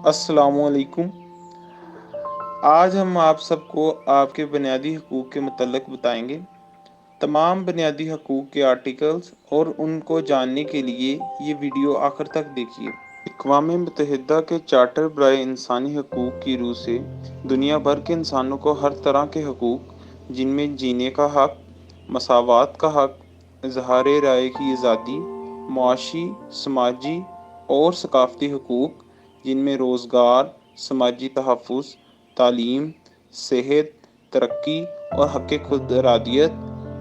السلام علیکم۔ آج ہم آپ سب کو آپ کے بنیادی حقوق کے متعلق بتائیں گے۔ تمام بنیادی حقوق کے آرٹیکلز اور ان کو جاننے کے لیے یہ ویڈیو آخر تک دیکھیے۔ اقوام متحدہ کے چارٹر برائے انسانی حقوق کی روح سے دنیا بھر کے انسانوں کو ہر طرح کے حقوق، جن میں جینے کا حق، مساوات کا حق، اظہار رائے کی آزادی، معاشی، سماجی اور ثقافتی حقوق، جن میں روزگار، سماجی تحفظ، تعلیم، صحت، ترقی اور حق خود ارادیت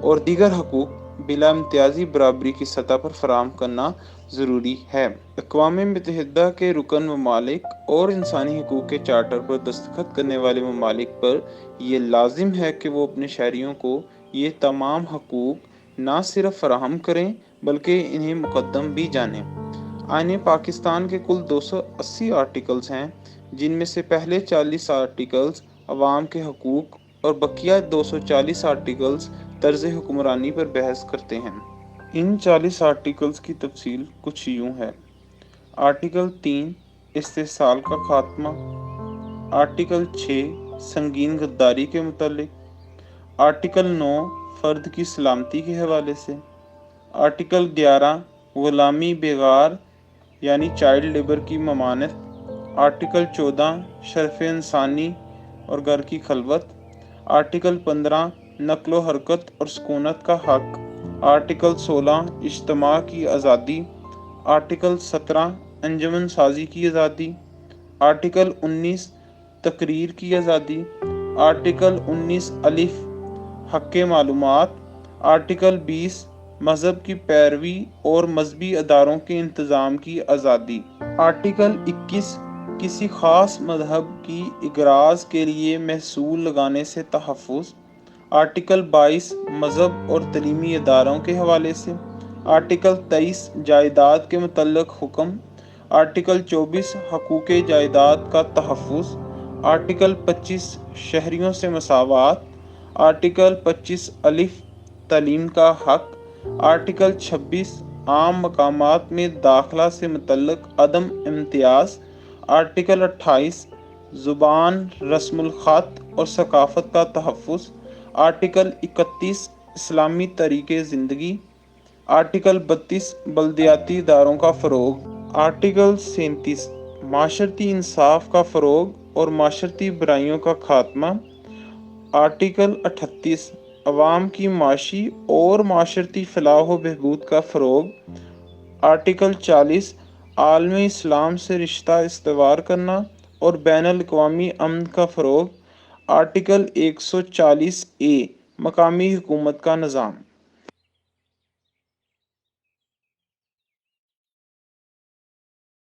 اور دیگر حقوق بلا امتیازی برابری کی سطح پر فراہم کرنا ضروری ہے۔ اقوام متحدہ کے رکن ممالک اور انسانی حقوق کے چارٹر پر دستخط کرنے والے ممالک پر یہ لازم ہے کہ وہ اپنے شہریوں کو یہ تمام حقوق نہ صرف فراہم کریں بلکہ انہیں مقدم بھی جانیں۔ آئین پاکستان کے کل 280 آرٹیکلز ہیں، جن میں سے پہلے 40 آرٹیکلز عوام کے حقوق اور بقیہ 240 آرٹیکلز طرز حکمرانی پر بحث کرتے ہیں۔ ان 40 آرٹیکلز کی تفصیل کچھ یوں ہے۔ آرٹیکل 3 استحصال کا خاتمہ، آرٹیکل 6 سنگین غداری کے متعلق، آرٹیکل 9 فرد کی سلامتی کے حوالے سے، آرٹیکل 11 غلامی بیگار یعنی چائلڈ لیبر کی ممانعت، آرٹیکل 14 شرف انسانی اور گھر کی خلوت، آرٹیکل 15 نقل و حرکت اور سکونت کا حق، آرٹیکل 16 اجتماع کی آزادی، آرٹیکل 17 انجمن سازی کی آزادی، آرٹیکل 19 تقریر کی آزادی، آرٹیکل 19 الف حق معلومات، آرٹیکل 20 مذہب کی پیروی اور مذہبی اداروں کے انتظام کی آزادی، آرٹیکل 21 کسی خاص مذہب کی اغراض کے لیے محصول لگانے سے تحفظ، آرٹیکل 22 مذہب اور تعلیمی اداروں کے حوالے سے، آرٹیکل 23 جائیداد کے متعلق حکم، آرٹیکل 24 حقوق جائیداد کا تحفظ، آرٹیکل 25 شہریوں سے مساوات، آرٹیکل 25 الف تعلیم کا حق، آرٹیکل 26 عام مقامات میں داخلہ سے متعلق عدم امتیاز، آرٹیکل 28 زبان، رسم الخط اور ثقافت کا تحفظ، آرٹیکل 31 اسلامی طریقہ زندگی، آرٹیکل 32 بلدیاتی اداروں کا فروغ، آرٹیکل 37 معاشرتی انصاف کا فروغ اور معاشرتی برائیوں کا خاتمہ، آرٹیکل 38 عوام کی معاشی اور معاشرتی فلاح و بہبود کا فروغ، آرٹیکل 40 عالم اسلام سے رشتہ استوار کرنا اور بین الاقوامی امن کا فروغ، آرٹیکل 140 مقامی حکومت کا نظام۔